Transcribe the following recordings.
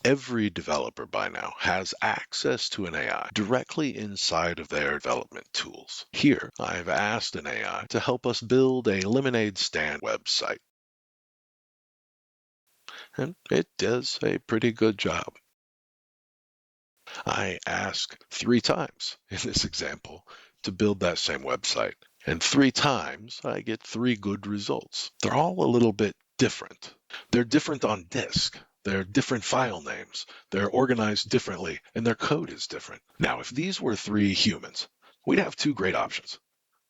Every developer by now has access to an AI directly inside of their development tools. Here, I've asked an AI to help us build a lemonade stand website, and it does a pretty good job. I ask 3 times in this example to build that same website, and 3 times I get 3 good results. They're all a little bit different. They're different on disk. They're different file names. They're organized differently, and their code is different. Now, if these were 3 humans, we'd have 2 great options.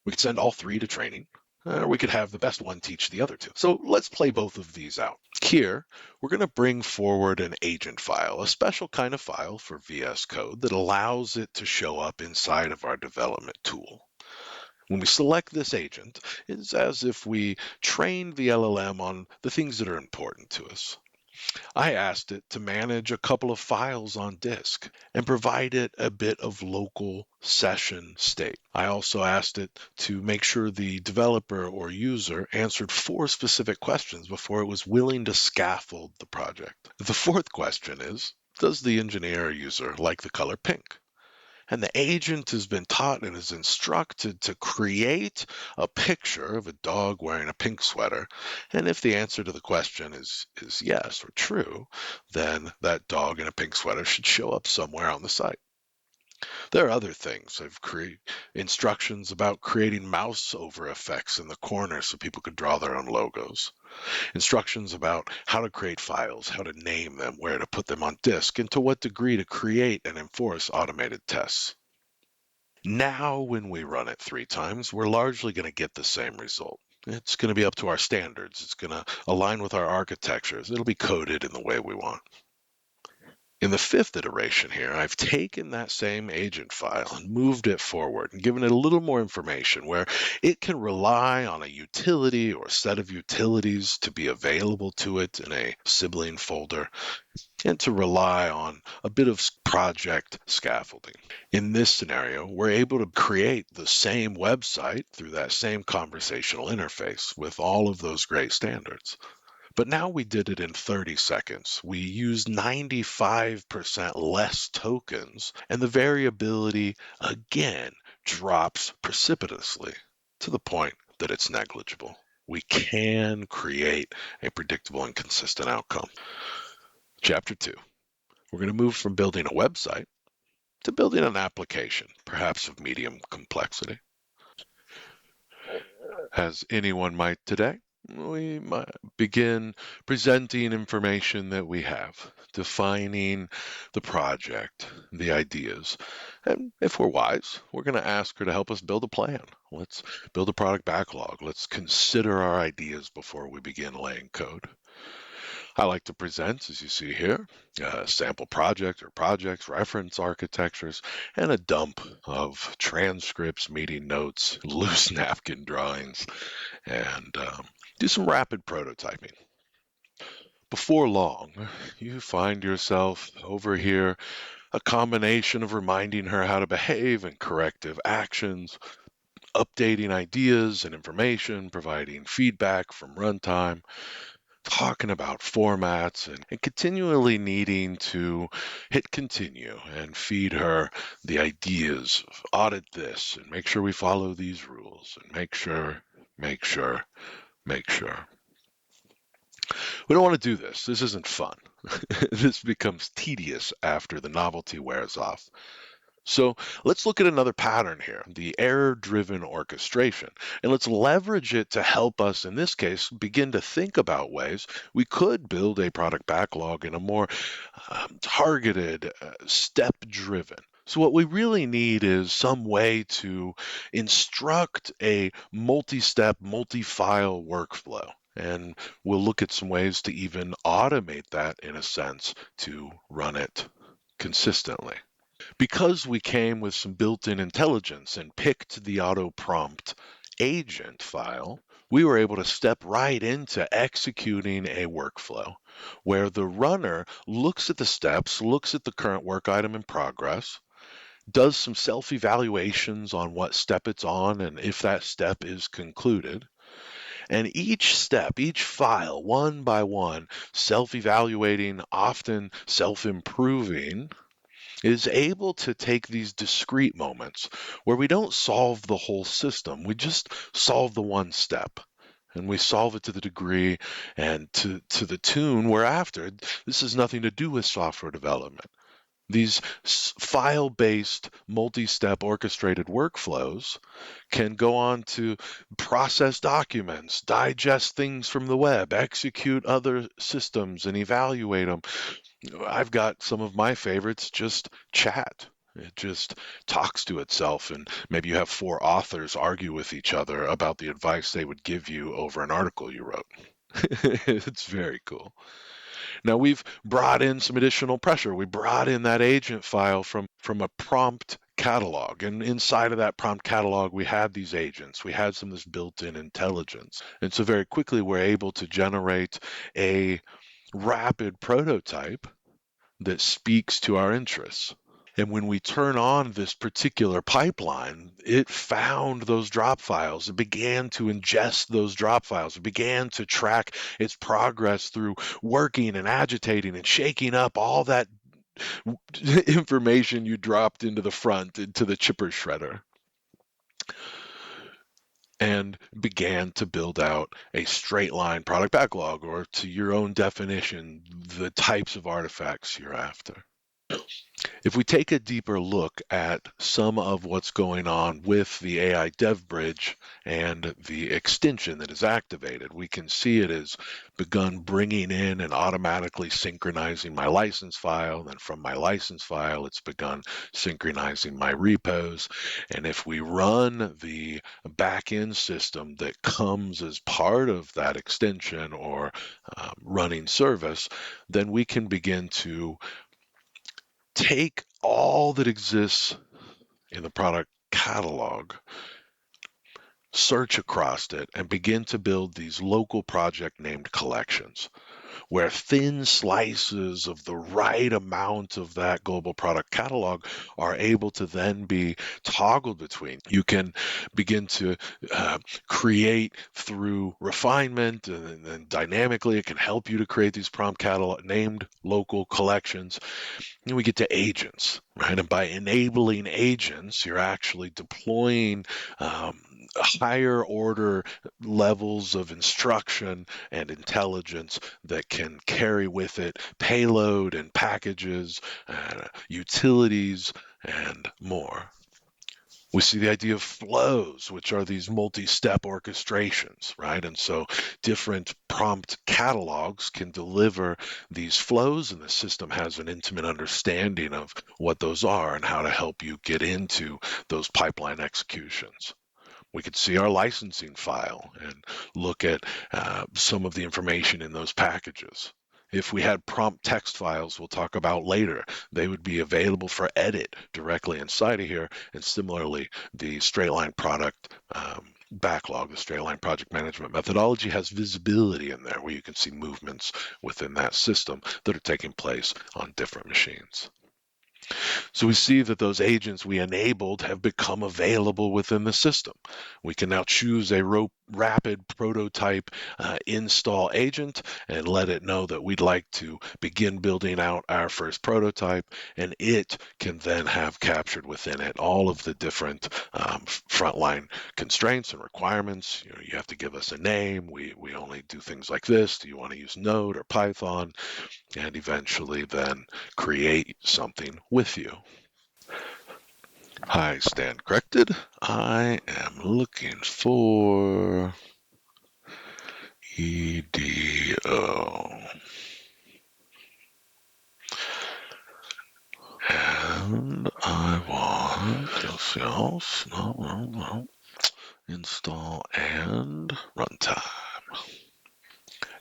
We could send all 3 to training, or we could have the best one teach the other 2. So let's play both of these out. Here, we're going to bring forward an agent file, a special kind of file for VS Code that allows it to show up inside of our development tool. When we select this agent, it's as if we trained the LLM on the things that are important to us. I asked it to manage a couple of files on disk and provide it a bit of local session state. I also asked it to make sure the developer or user answered 4 specific questions before it was willing to scaffold the project. The 4th question is, does the engineer or user like the color pink? And the agent has been taught and is instructed to create a picture of a dog wearing a pink sweater. And if the answer to the question is yes or true, then that dog in a pink sweater should show up somewhere on the site. There are other things. I've created instructions about creating mouse over effects in the corner so people could draw their own logos. Instructions about how to create files, how to name them, where to put them on disk, and to what degree to create and enforce automated tests. Now, when we run it 3 times, we're largely going to get the same result. It's going to be up to our standards. It's going to align with our architectures. It'll be coded in the way we want. In the 5th iteration here, I've taken that same agent file and moved it forward and given it a little more information where it can rely on a utility or set of utilities to be available to it in a sibling folder and to rely on a bit of project scaffolding. In this scenario, we're able to create the same website through that same conversational interface with all of those great standards. But now we did it in 30 seconds. We used 95% less tokens, and the variability again drops precipitously to the point that it's negligible. We can create a predictable and consistent outcome. Chapter 2. We're going to move from building a website to building an application, perhaps of medium complexity. As anyone might today, we might begin presenting information that we have, defining the project, the ideas. And if we're wise, we're going to ask her to help us build a plan. Let's build a product backlog. Let's consider our ideas before we begin laying code. I like to present, as you see here, a sample project or projects, reference architectures, and a dump of transcripts, meeting notes, loose napkin drawings, and do some rapid prototyping. Before long, you find yourself over here, a combination of reminding her how to behave and corrective actions, updating ideas and information, providing feedback from runtime, talking about formats and continually needing to hit continue and feed her the ideas of audit this and make sure we follow these rules and make sure. We don't want to do this. This isn't fun. This becomes tedious after the novelty wears off. So let's look at another pattern here, the error-driven orchestration, and let's leverage it to help us, in this case, begin to think about ways we could build a product backlog in a more targeted, step-driven. So what we really need is some way to instruct a multi-step, multi-file workflow. And we'll look at some ways to even automate that in a sense to run it consistently. Because we came with some built-in intelligence and picked the auto prompt agent file, we were able to step right into executing a workflow where the runner looks at the steps, looks at the current work item in progress, does some self-evaluations on what step it's on and if that step is concluded, And each step, each file, one by one, self-evaluating, often self-improving, is able to take these discrete moments where we don't solve the whole system, we just solve the one step. And we solve it to the degree and to the tune we're after. This has nothing to do with software development. These file-based, multi-step orchestrated workflows can go on to process documents, digest things from the web, execute other systems, and evaluate them. I've got some of my favorites, just chat. It just talks to itself, and maybe you have four authors argue with each other about the advice they would give you over an article you wrote. It's very cool. Now we've brought in some additional pressure. We brought in that agent file from a prompt catalog. And inside of that prompt catalog, we had these agents. We had some of this built-in intelligence. And so very quickly, we're able to generate a rapid prototype that speaks to our interests. And when we turn on this particular pipeline, it found those drop files. It began to ingest those drop files. It began to track its progress through working and agitating and shaking up all that information you dropped into the front, into the chipper shredder, and began to build out a straight line product backlog, or to your own definition, the types of artifacts you're after. If we take a deeper look at some of what's going on with the AI Dev Bridge and the extension that is activated, we can see it has begun bringing in and automatically synchronizing my license file. And then from my license file, it's begun synchronizing my repos. And if we run the back-end system that comes as part of that extension or running service, then we can begin to take all that exists in the product catalog, search across it, and begin to build these local project named collections, where thin slices of the right amount of that global product catalog are able to then be toggled between. You can begin to create through refinement, and then dynamically it can help you to create these prompt catalog named local collections. And we get to agents, right? And by enabling agents, you're actually deploying higher order levels of instruction and intelligence that can carry with it payload and packages, utilities, and more. We see the idea of flows, which are these multi-step orchestrations, right? And so different prompt catalogs can deliver these flows, and the system has an intimate understanding of what those are and how to help you get into those pipeline executions. We could see our licensing file and look at some of the information in those packages. If we had prompt text files, we'll talk about later, they would be available for edit directly inside of here. And similarly, the straight line product backlog, the straight line project management methodology, has visibility in there where you can see movements within that system that are taking place on different machines. So we see that those agents we enabled have become available within the system. We can now choose a rapid prototype install agent and let it know that we'd like to begin building out our first prototype, and it can then have captured within it all of the different frontline constraints and requirements. You have to give us a name. We only do things like this. Do you want to use Node or Python? And eventually then create something with you. I stand corrected. I am looking for EDO. And I want else. No. Install and runtime.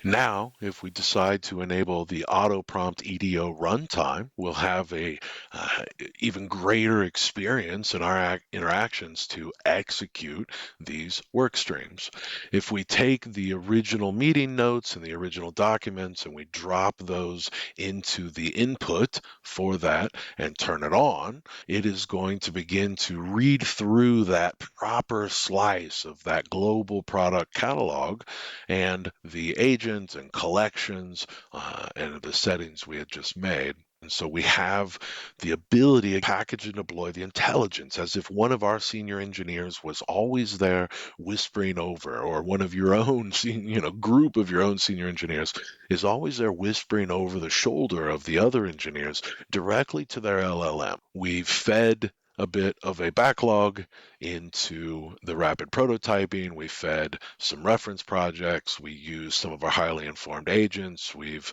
Now, if we decide to enable the auto prompt EDO runtime, we'll have a uh, even greater experience in our interactions to execute these work streams. If we take the original meeting notes and the original documents and we drop those into the input for that and turn it on, it is going to begin to read through that proper slice of that global product catalog and the agent and collections and the settings we had just made. And so we have the ability to package and deploy the intelligence as if one of our senior engineers was always there whispering over, or one of your own, group of your own senior engineers is always there whispering over the shoulder of the other engineers directly to their LLM. We've fed a bit of a backlog into the rapid prototyping. We fed some reference projects. We used some of our highly informed agents. We've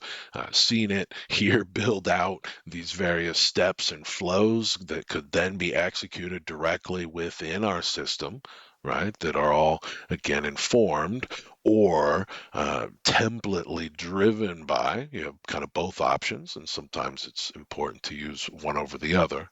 seen it here build out these various steps and flows that could then be executed directly within our system, right? That are all, again, informed or templately driven by, kind of both options. And sometimes it's important to use one over the other.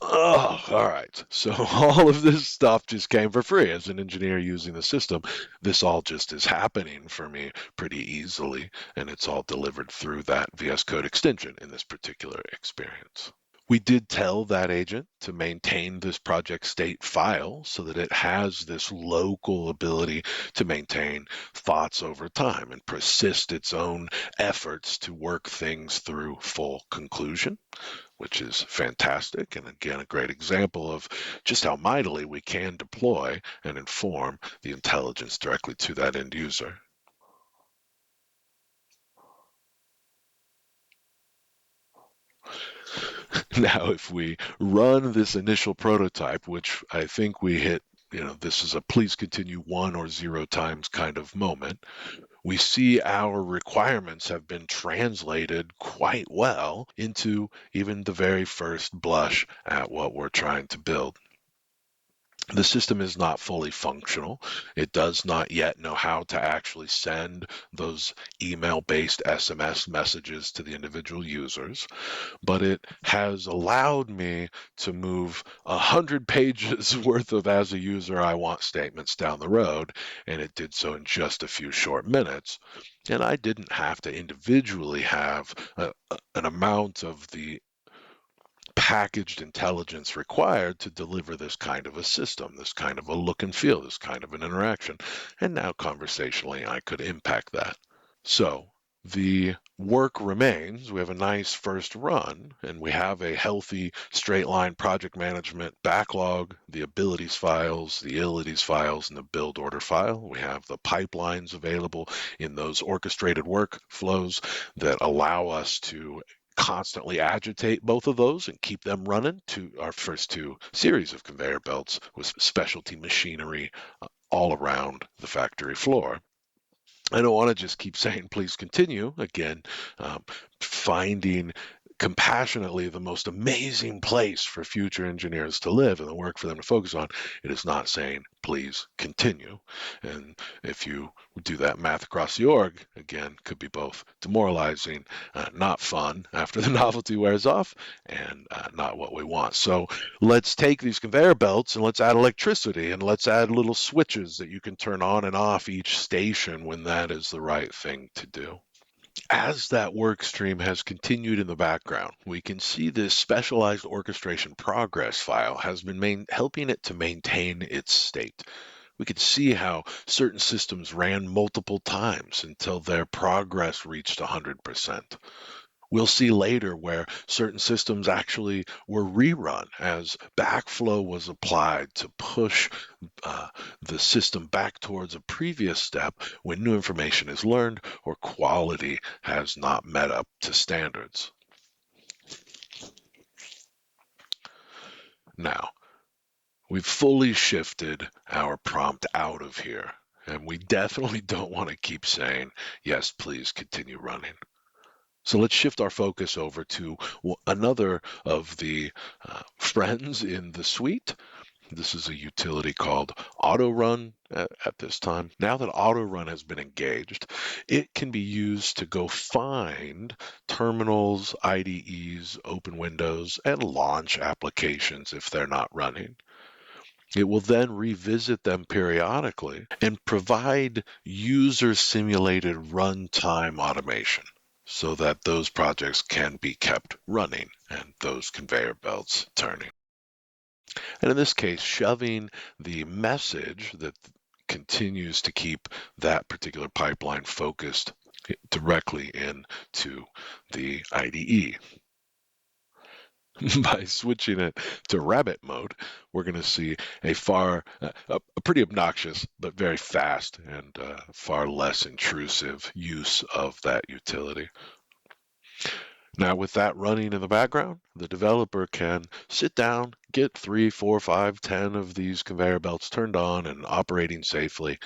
Oh, all right. So all of this stuff just came for free as an engineer using the system. This all just is happening for me pretty easily, and it's all delivered through that VS Code extension in this particular experience. We did tell that agent to maintain this project state file so that it has this local ability to maintain thoughts over time and persist its own efforts to work things through full conclusion, which is fantastic. And again, a great example of just how mightily we can deploy and inform the intelligence directly to that end user. Now, if we run this initial prototype, which I think we hit, this is a please continue 1 or 0 times kind of moment, we see our requirements have been translated quite well into even the very first blush at what we're trying to build. The system is not fully functional. It does not yet know how to actually send those email-based SMS messages to the individual users, but it has allowed me to move 100 pages worth of as a user I want statements down the road, and it did so in just a few short minutes. And I didn't have to individually have an amount of the packaged intelligence required to deliver this kind of a system, this kind of a look and feel, this kind of an interaction. And now conversationally, I could impact that. So the work remains. We have a nice first run, and we have a healthy straight line project management backlog, the abilities files, the ilities files, and the build order file. We have the pipelines available in those orchestrated workflows that allow us to constantly agitate both of those and keep them running to our first two series of conveyor belts with specialty machinery all around the factory floor. I don't want to just keep saying, please continue. Again, finding compassionately the most amazing place for future engineers to live and the work for them to focus on. It is not saying, please continue. And if you do that math across the org, again, could be both demoralizing, not fun after the novelty wears off, and not what we want. So let's take these conveyor belts and let's add electricity and let's add little switches that you can turn on and off each station when that is the right thing to do. As that work stream has continued in the background, we can see this specialized orchestration progress file has been helping it to maintain its state. We can see how certain systems ran multiple times until their progress reached 100%. We'll see later where certain systems actually were rerun as backflow was applied to push uh, the system back towards a previous step when new information is learned or quality has not met up to standards. Now, we've fully shifted our prompt out of here, and we definitely don't want to keep saying, yes, please continue running. So let's shift our focus over to another of the friends in the suite, This is a utility called AutoRun at this time. Now that AutoRun has been engaged, it can be used to go find terminals, IDEs, open windows, and launch applications if they're not running. It will then revisit them periodically and provide user simulated runtime automation so that those projects can be kept running and those conveyor belts turning. And in this case, shoving the message that continues to keep that particular pipeline focused directly into the IDE. By switching it to rabbit mode, we're going to see a pretty obnoxious but very fast and far less intrusive use of that utility. Now, with that running in the background, the developer can sit down, get 3, 4, 5, 10 of these conveyor belts turned on and operating safely,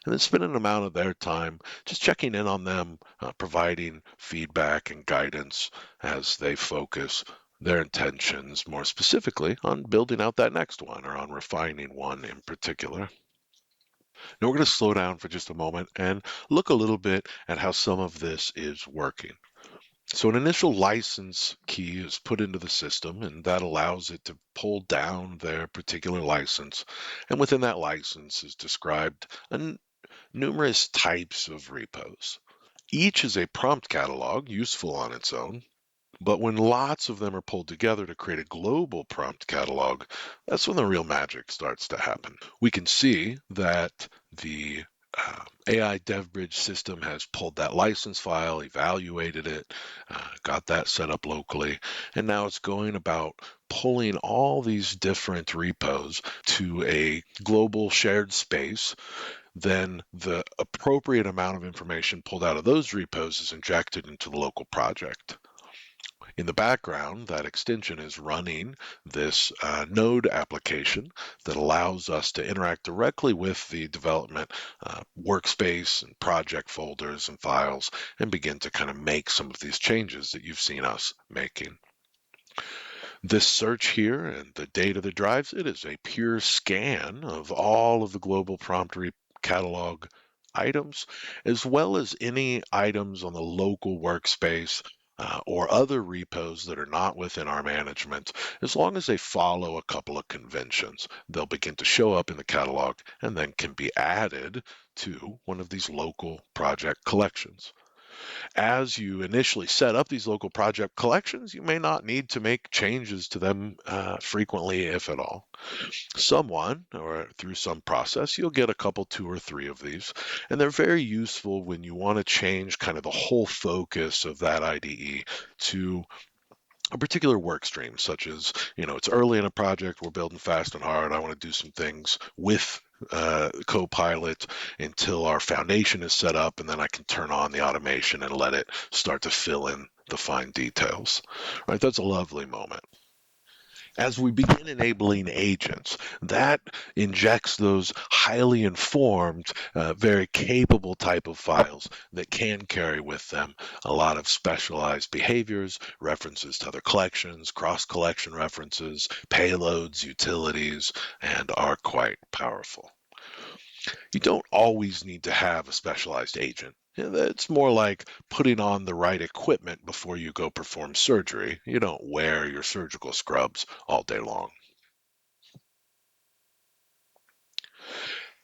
and then spend an amount of their time just checking in on them, providing feedback and guidance as they focus their intentions more specifically on building out that next one or on refining one in particular. Now we're going to slow down for just a moment and look a little bit at how some of this is working. So an initial license key is put into the system, and that allows it to pull down their particular license. And within that license is described numerous types of repos. Each is a prompt catalog, useful on its own, but when lots of them are pulled together to create a global prompt catalog, that's when the real magic starts to happen. We can see that the AI DevBridge system has pulled that license file, evaluated it, got that set up locally, and now it's going about pulling all these different repos to a global shared space. Then the appropriate amount of information pulled out of those repos is injected into the local project. In the background, that extension is running this node application that allows us to interact directly with the development workspace and project folders and files and begin to kind of make some of these changes that you've seen us making. This search here and the data that drives it is a pure scan of all of the global prompt catalog items, as well as any items on the local workspace or other repos that are not within our management. As long as they follow a couple of conventions, they'll begin to show up in the catalog and then can be added to one of these local project collections. As you initially set up these local project collections, you may not need to make changes to them frequently, if at all. Someone, or through some process, you'll get a couple, 2 or 3 of these, and they're very useful when you want to change kind of the whole focus of that IDE to a particular work stream, such as, it's early in a project, we're building fast and hard, I want to do some things with Copilot until our foundation is set up, and then I can turn on the automation and let it start to fill in the fine details. Right? That's a lovely moment. As we begin enabling agents, that injects those highly informed, very capable type of files that can carry with them a lot of specialized behaviors, references to other collections, cross-collection references, payloads, utilities, and are quite powerful. You don't always need to have a specialized agent. It's more like putting on the right equipment before you go perform surgery. You don't wear your surgical scrubs all day long.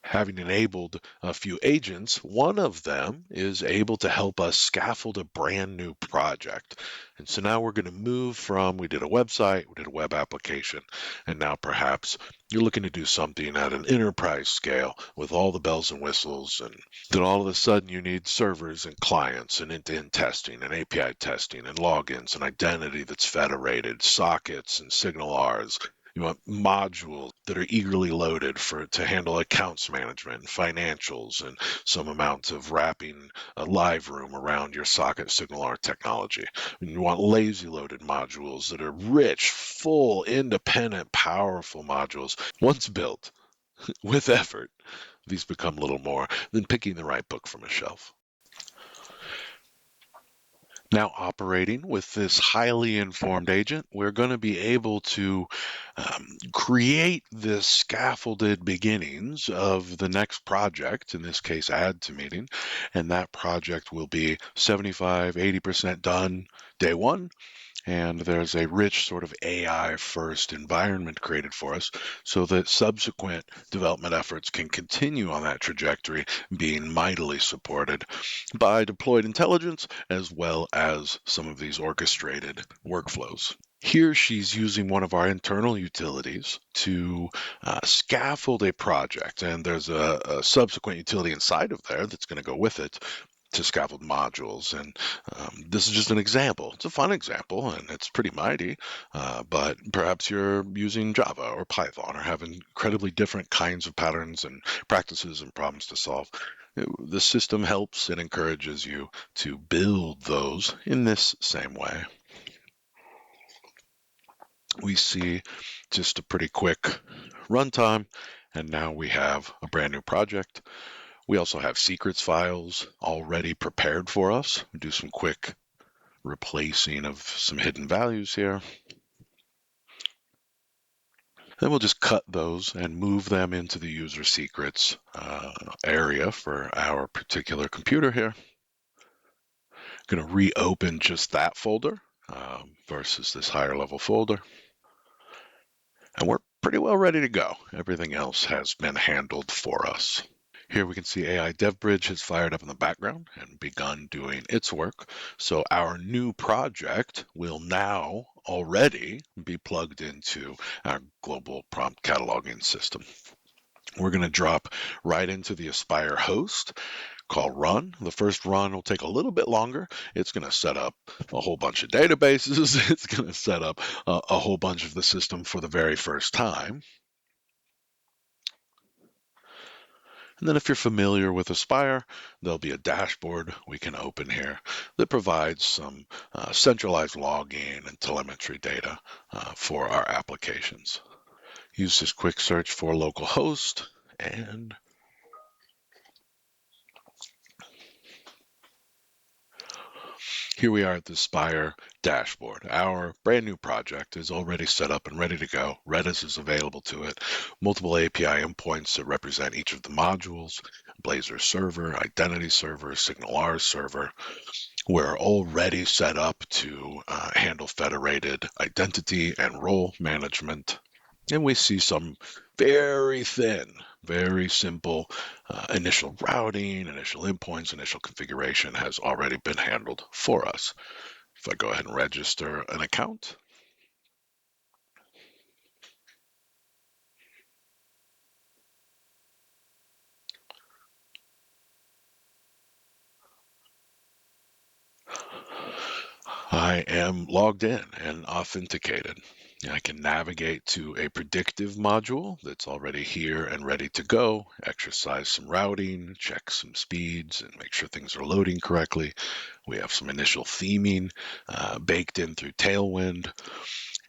Having enabled a few agents, one of them is able to help us scaffold a brand new project. And so now we're going to move from, we did a website, we did a web application, and now perhaps you're looking to do something at an enterprise scale with all the bells and whistles, and then all of a sudden you need servers and clients and end-to-end testing and API testing and logins and identity that's federated, sockets and SignalRs. You want modules that are eagerly loaded to handle accounts management and financials and some amount of wrapping a live room around your socket SignalR technology. And you want lazy loaded modules that are rich, full, independent, powerful modules. Once built with effort, these become little more than picking the right book from a shelf. Now, operating with this highly informed agent, we're going to be able to create the scaffolded beginnings of the next project, in this case, add to meeting, and that project will be 75, 80% done day one, and there's a rich sort of AI first environment created for us so that subsequent development efforts can continue on that trajectory, being mightily supported by deployed intelligence as well as some of these orchestrated workflows. Here, she's using one of our internal utilities to scaffold a project, and there's a subsequent utility inside of there that's going to go with it to scaffold modules. And this is just an example. It's a fun example, and it's pretty mighty. But perhaps you're using Java or Python or have incredibly different kinds of patterns and practices and problems to solve. The system helps and encourages you to build those in this same way. We see just a pretty quick runtime, and now we have a brand new project. We also have secrets files already prepared for us. We do some quick replacing of some hidden values here. Then we'll just cut those and move them into the user secrets area for our particular computer here. Going to reopen just that folder versus this higher level folder. And we're pretty well ready to go. Everything else has been handled for us. Here we can see AI DevBridge has fired up in the background and begun doing its work. So our new project will now already be plugged into our global prompt cataloging system. We're going to drop right into the Aspire host called run. The first run will take a little bit longer. It's going to set up a whole bunch of databases. It's going to set up a whole bunch of the system for the very first time. And then if you're familiar with Aspire, there'll be a dashboard we can open here that provides some centralized logging and telemetry data for our applications. Use this quick search for localhost, and here we are at the Aspire dashboard. Our brand new project is already set up and ready to go. Redis is available to it. Multiple API endpoints that represent each of the modules, Blazor server, identity server, SignalR server. We're already set up to handle federated identity and role management. And we see some very thin, very simple initial routing, initial endpoints, initial configuration has already been handled for us. If I go ahead and register an account, I am logged in and authenticated. I can navigate to a predictive module that's already here and ready to go, exercise some routing, check some speeds, and make sure things are loading correctly. We have some initial theming baked in through Tailwind.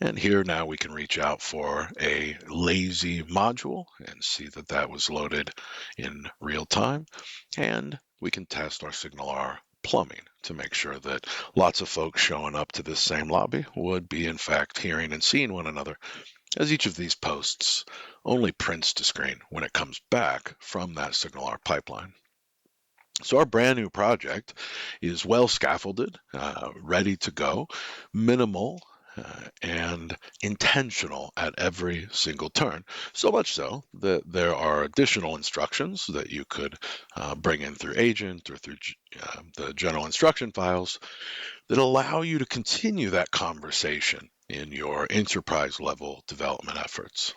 And here now we can reach out for a lazy module and see that that was loaded in real time. And we can test our SignalR plumbing to make sure that lots of folks showing up to this same lobby would be in fact hearing and seeing one another, as each of these posts only prints to screen when it comes back from that SignalR pipeline. So our brand new project is well scaffolded, ready to go, minimal and intentional at every single turn. So much so that there are additional instructions that you could bring in through agent or through the general instruction files that allow you to continue that conversation in your enterprise level development efforts.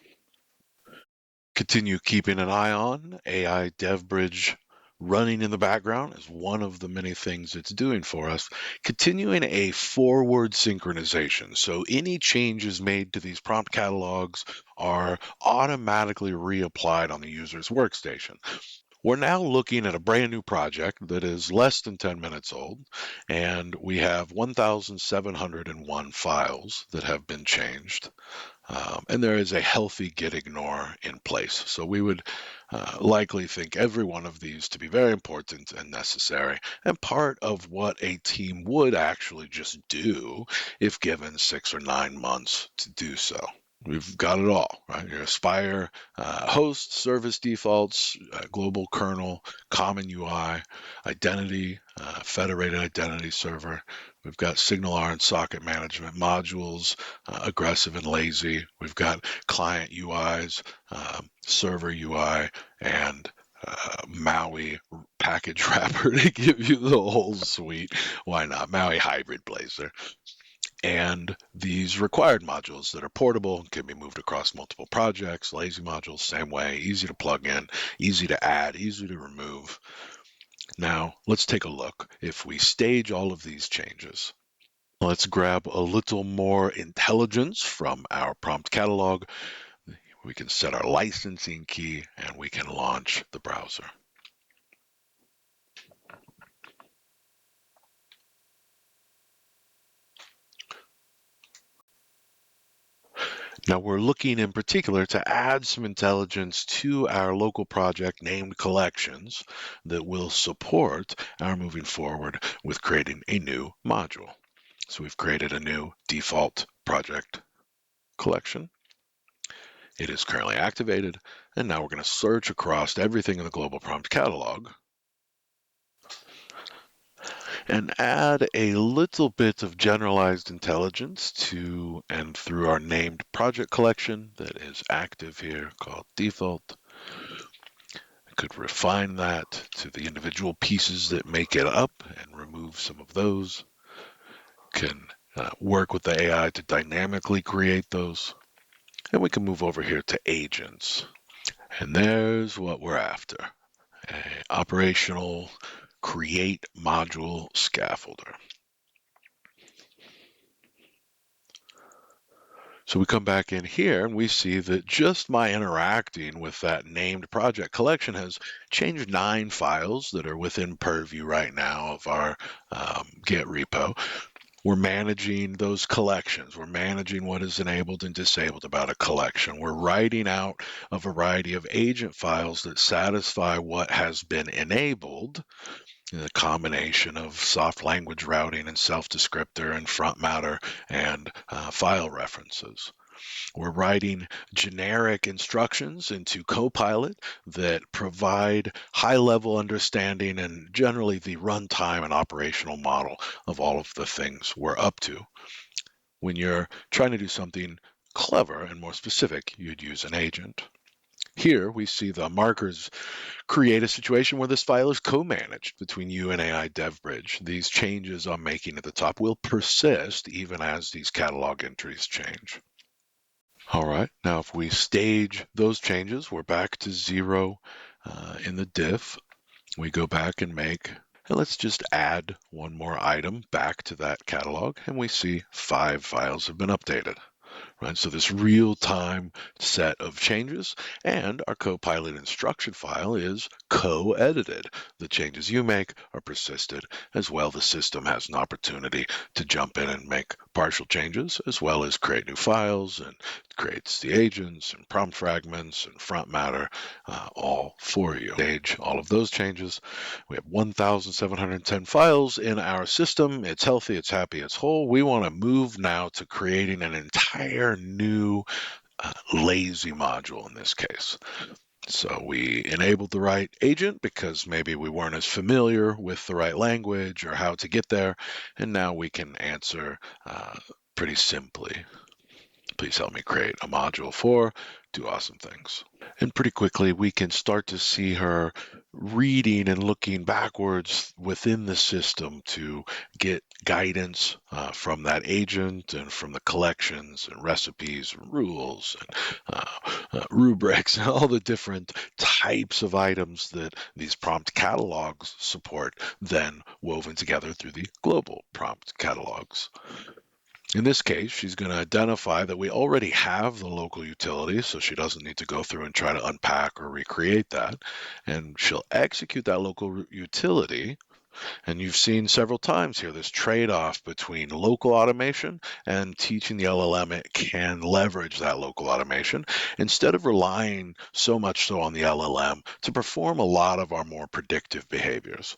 Continue keeping an eye on AI DevBridge running in the background is one of the many things it's doing for us. Continuing a forward synchronization. So any changes made to these prompt catalogs are automatically reapplied on the user's workstation. We're now looking at a brand new project that is less than 10 minutes old, and we have 1,701 files that have been changed. And there is a healthy git ignore in place. So we would likely think every one of these to be very important and necessary, and part of what a team would actually just do if given 6 or 9 months to do so. We've got it all, right? Your Aspire host, service defaults, global kernel, common UI, identity, federated identity server. We've got SignalR and socket management modules, aggressive and lazy. We've got client UIs, server UI, and Maui package wrapper to give you the whole suite. Why not? Maui hybrid Blazor. And these required modules that are portable can be moved across multiple projects. Lazy modules, same way, easy to plug in, easy to add, easy to remove. Now, let's take a look. If we stage all of these changes, let's grab a little more intelligence from our prompt catalog. We can set our licensing key and we can launch the browser. Now we're looking in particular to add some intelligence to our local project named collections that will support our moving forward with creating a new module. So we've created a new default project collection. It is currently activated, and now we're going to search across everything in the global prompt catalog and add a little bit of generalized intelligence to and through our named project collection that is active here called default. I could refine that to the individual pieces that make it up and remove some of those. Can work with the AI to dynamically create those. And we can move over here to agents. And there's what we're after. An operational create module scaffolder. So we come back in here and we see that just my interacting with that named project collection has changed 9 files that are within purview right now of our Git repo. We're managing those collections. We're managing what is enabled and disabled about a collection. We're writing out a variety of agent files that satisfy what has been enabled. The combination of soft language routing and self-descriptor and front matter and file references. We're writing generic instructions into Copilot that provide high-level understanding and generally the runtime and operational model of all of the things we're up to. When you're trying to do something clever and more specific, you'd use an agent. Here we see the markers create a situation where this file is co-managed between you and AI DevBridge. These changes I'm making at the top will persist even as these catalog entries change. All right, now if we stage those changes, we're back to 0 in the diff. We go back and let's just add one more item back to that catalog, and we see 5 files have been updated. Right, so this real-time set of changes, and our Copilot instruction file is co-edited. The changes you make are persisted as well. The system has an opportunity to jump in and make partial changes as well as create new files, and creates the agents and prompt fragments and front matter all for you. Stage all of those changes. We have 1,710 files in our system. It's healthy, it's happy, it's whole. We want to move now to creating an entire new lazy module in this case. So we enabled the right agent because maybe we weren't as familiar with the right language or how to get there. And now we can answer pretty simply. Please help me create a module for do awesome things. And pretty quickly, we can start to see her reading and looking backwards within the system to get guidance from that agent and from the collections and recipes and rules and rubrics and all the different types of items that these prompt catalogs support, then woven together through the global prompt catalogs. In this case, she's going to identify that we already have the local utility, so she doesn't need to go through and try to unpack or recreate that. And she'll execute that local utility. And you've seen several times here this trade-off between local automation and teaching the LLM it can leverage that local automation instead of relying so much so on the LLM to perform a lot of our more predictive behaviors.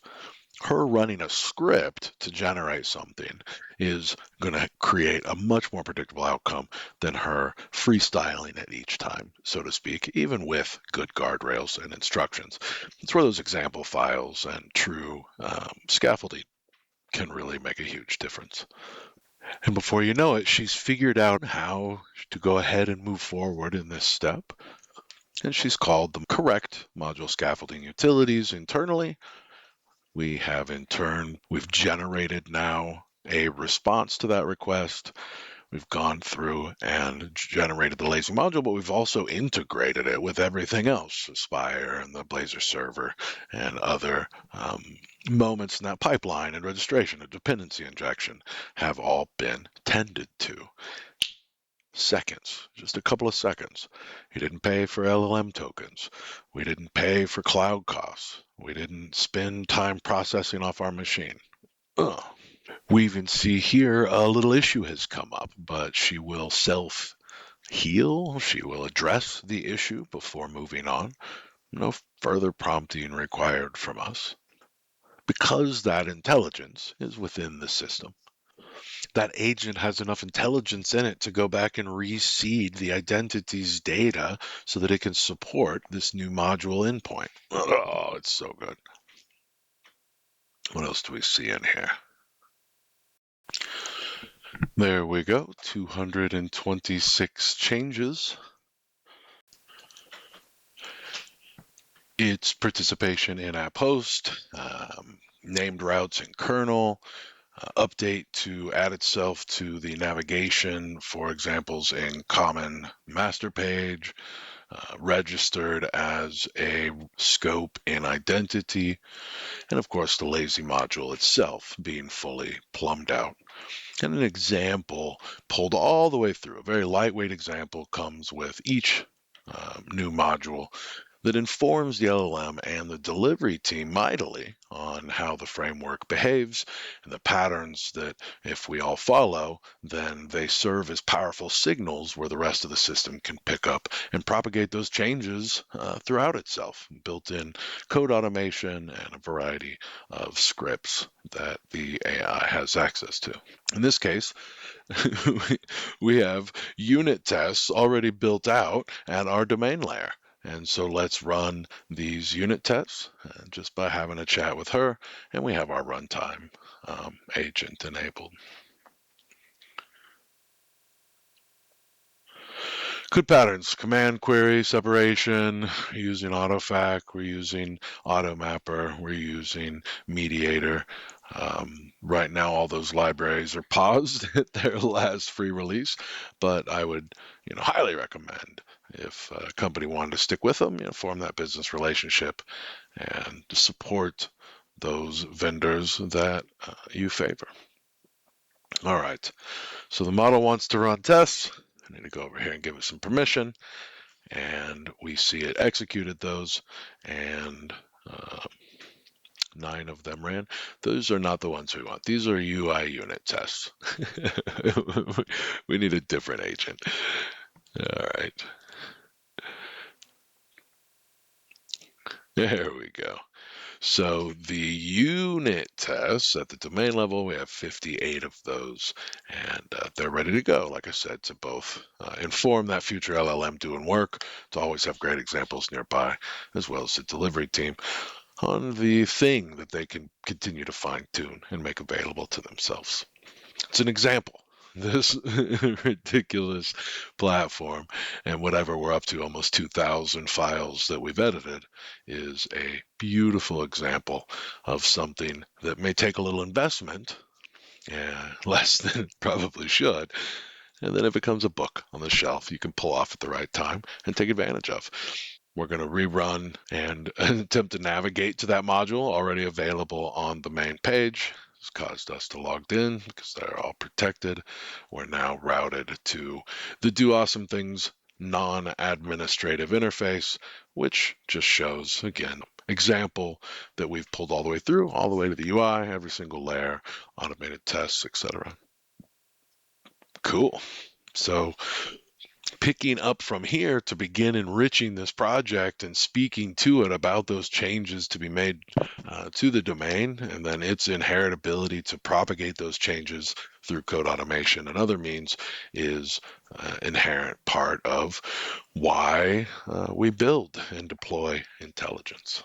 Her running a script to generate something is going to create a much more predictable outcome than her freestyling it each time, so to speak, even with good guardrails and instructions. It's where those example files and true scaffolding can really make a huge difference. And before you know it, she's figured out how to go ahead and move forward in this step. And she's called the correct module scaffolding utilities internally. We have in turn, we've generated now a response to that request. We've gone through and generated the lazy module, but we've also integrated it with everything else, Aspire and the Blazor server and other moments in that pipeline and registration and dependency injection have all been tended to. Seconds, just a couple of seconds. He didn't pay for LLM tokens. We didn't pay for cloud costs. We didn't spend time processing off our machine. Ugh. We even see here a little issue has come up, but she will self heal. She will address the issue before moving on. No further prompting required from us because that intelligence is within the system. That agent has enough intelligence in it to go back and reseed the identity's data so that it can support this new module endpoint. Oh, it's so good. What else do we see in here? There we go, 226 changes. It's participation in app host, named routes in kernel, update to add itself to the navigation for examples in common master page, registered as a scope in identity, and of course the lazy module itself being fully plumbed out. And an example pulled all the way through, a very lightweight example comes with each new module that informs the LLM and the delivery team mightily on how the framework behaves and the patterns that if we all follow, then they serve as powerful signals where the rest of the system can pick up and propagate those changes throughout itself, built in code automation and a variety of scripts that the AI has access to. In this case, we have unit tests already built out at our domain layer. And so let's run these unit tests just by having a chat with her, and we have our runtime agent enabled. Good patterns, command query, separation, we're using AutoFac, we're using AutoMapper, we're using Mediator. Right now, all those libraries are paused at their last free release, but I would highly recommend if a company wanted to stick with them, form that business relationship and to support those vendors that you favor. All right, so the model wants to run tests. I need to go over here and give it some permission, and we see it executed those, and 9 of them ran. Those are not the ones we want. These are UI unit tests. We need a different agent. All right. There we go. So the unit tests at the domain level, we have 58 of those, and they're ready to go, like I said, to both inform that future LLM doing work, to always have great examples nearby, as well as the delivery team on the thing that they can continue to fine tune and make available to themselves. It's an example. This ridiculous platform and whatever we're up to, almost 2,000 files that we've edited, is a beautiful example of something that may take a little investment, less than it probably should, and then it becomes a book on the shelf you can pull off at the right time and take advantage of. We're going to rerun and attempt to navigate to that module already available on the main page. has caused us to log in because they're all protected. We're now routed to the Do Awesome Things non-administrative interface, which just shows, again, example that we've pulled all the way through, all the way to the UI, every single layer, automated tests, etc. Cool. So picking up from here to begin enriching this project and speaking to it about those changes to be made to the domain, and then its inherent ability to propagate those changes through code automation and other means is inherent part of why we build and deploy intelligence.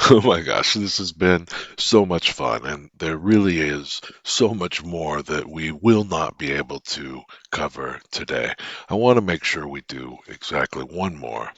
Oh my gosh, this has been so much fun, and there really is so much more that we will not be able to cover today. I want to make sure we do exactly one more.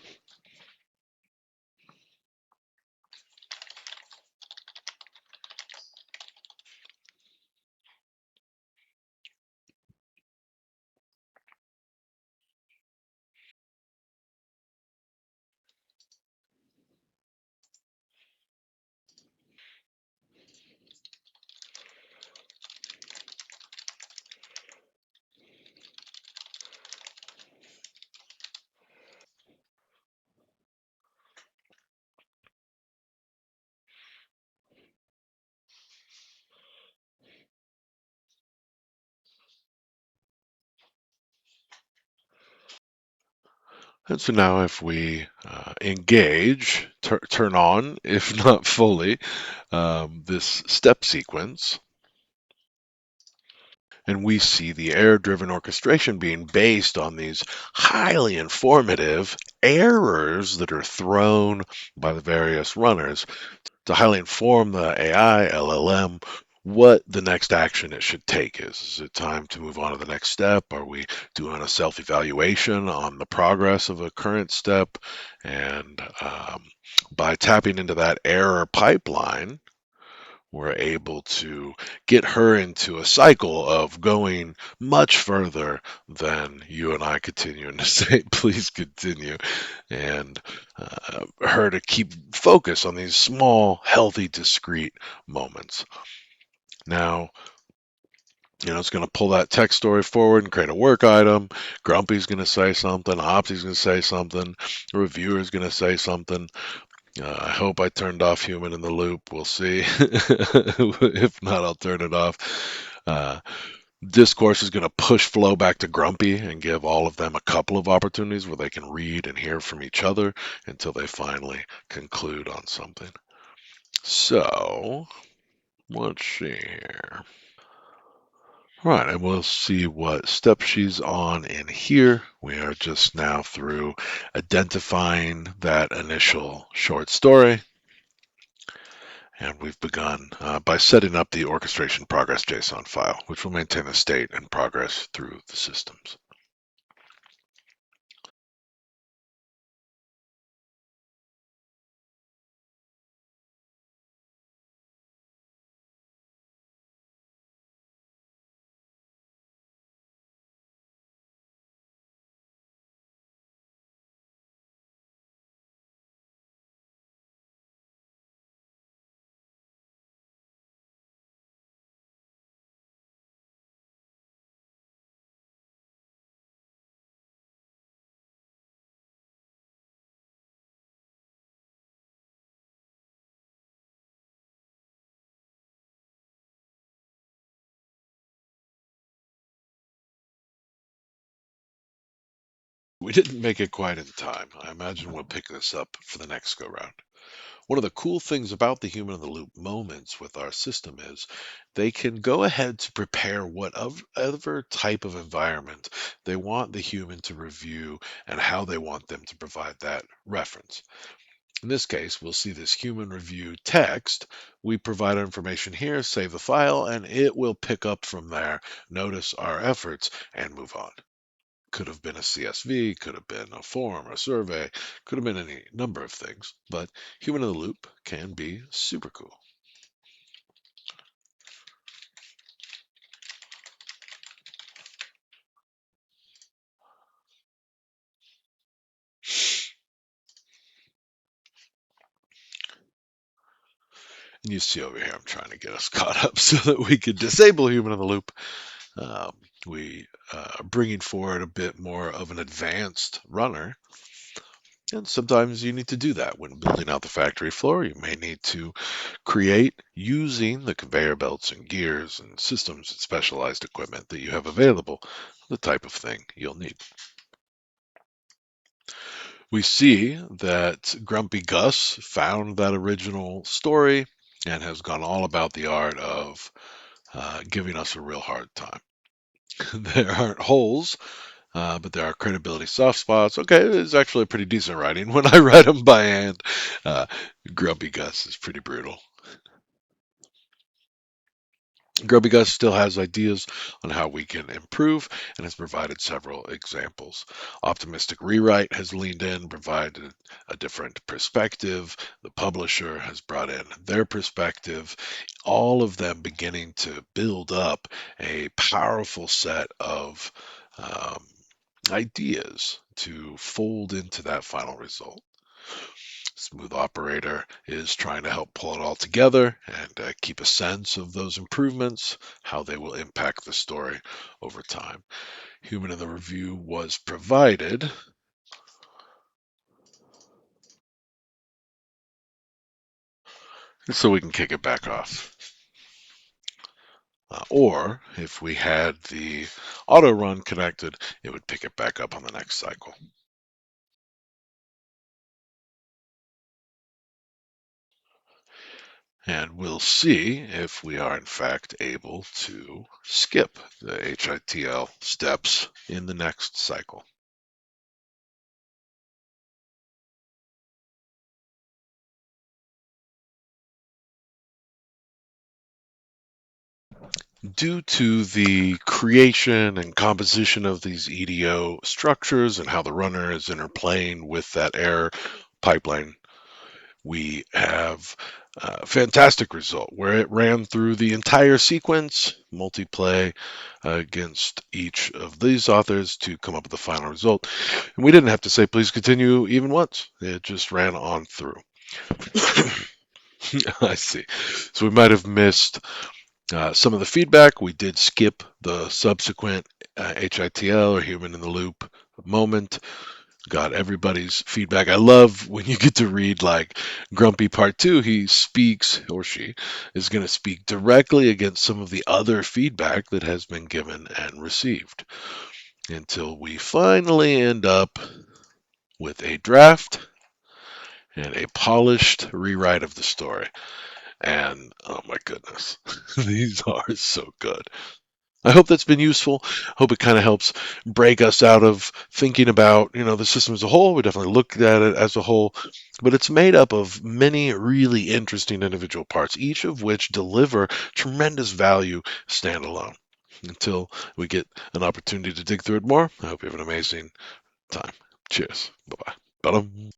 And so now, if we engage, turn on, if not fully, this step sequence, and we see the error-driven orchestration being based on these highly informative errors that are thrown by the various runners to highly inform the AI, LLM, what the next action it should take is. Is it time to move on to the next step? Are we doing a self evaluation on the progress of a current step? And by tapping into that error pipeline, we're able to get her into a cycle of going much further than you and I continuing to say, please continue, and her to keep focus on these small, healthy, discrete moments. Now, it's going to pull that text story forward and create a work item. Grumpy's going to say something. Opsy's going to say something. The reviewer's going to say something. I hope I turned off human in the loop. We'll see. If not, I'll turn it off. Uh, Discourse is going to push flow back to Grumpy and give all of them a couple of opportunities where they can read and hear from each other until they finally conclude on something. So, let's see here. Right, and we'll see what step she's on in here. We are just now through identifying that initial short story. And we've begun by setting up the orchestration progress JSON file, which will maintain the state and progress through the systems. We didn't make it quite in time. I imagine we'll pick this up for the next go round. One of the cool things about the human in the loop moments with our system is they can go ahead to prepare whatever type of environment they want the human to review and how they want them to provide that reference. In this case, we'll see this human review text. We provide our information here, save the file, and it will pick up from there, notice our efforts, and move on. Could have been a CSV, could have been a form, a survey, could have been any number of things, but human in the loop can be super cool. And you see over here, I'm trying to get us caught up so that we could disable human in the loop. Um, we are bringing forward a bit more of an advanced runner. And sometimes you need to do that when building out the factory floor. You may need to create using the conveyor belts and gears and systems and specialized equipment that you have available, the type of thing you'll need. We see that Grumpy Gus found that original story and has gone all about the art of giving us a real hard time. There aren't holes, but there are credibility soft spots. Okay, it's actually pretty decent writing. When I write them by hand, uh, Grumpy Gus is pretty brutal. Grubby Gus still has ideas on how we can improve and has provided several examples. Optimistic Rewrite has leaned in, provided a different perspective. The publisher has brought in their perspective. All of them beginning to build up a powerful set of um, ideas to fold into that final result. Smooth Operator is trying to help pull it all together and keep a sense of those improvements, how they will impact the story over time. Human in the Review was provided. So we can kick it back off. Or if we had the auto run connected, it would pick it back up on the next cycle. And we'll see if we are in fact able to skip the HITL steps in the next cycle. Due to the creation and composition of these EDO structures and how the runner is interplaying with that error pipeline, we have a fantastic result where it ran through the entire sequence, multiplay against each of these authors to come up with the final result. And we didn't have to say, please continue even once. It just ran on through. I see. So we might have missed some of the feedback. We did skip the subsequent HITL or human in the loop moment. Got everybody's feedback. I love when you get to read like Grumpy Part 2. He speaks, or she is going to speak directly against some of the other feedback that has been given and received until we finally end up with a draft and a polished rewrite of the story. And oh my goodness, these are so good. I hope that's been useful. Hope it kind of helps break us out of thinking about, the system as a whole. We definitely looked at it as a whole, but it's made up of many really interesting individual parts, each of which deliver tremendous value standalone. Until we get an opportunity to dig through it more, I hope you have an amazing time. Cheers. Bye bye.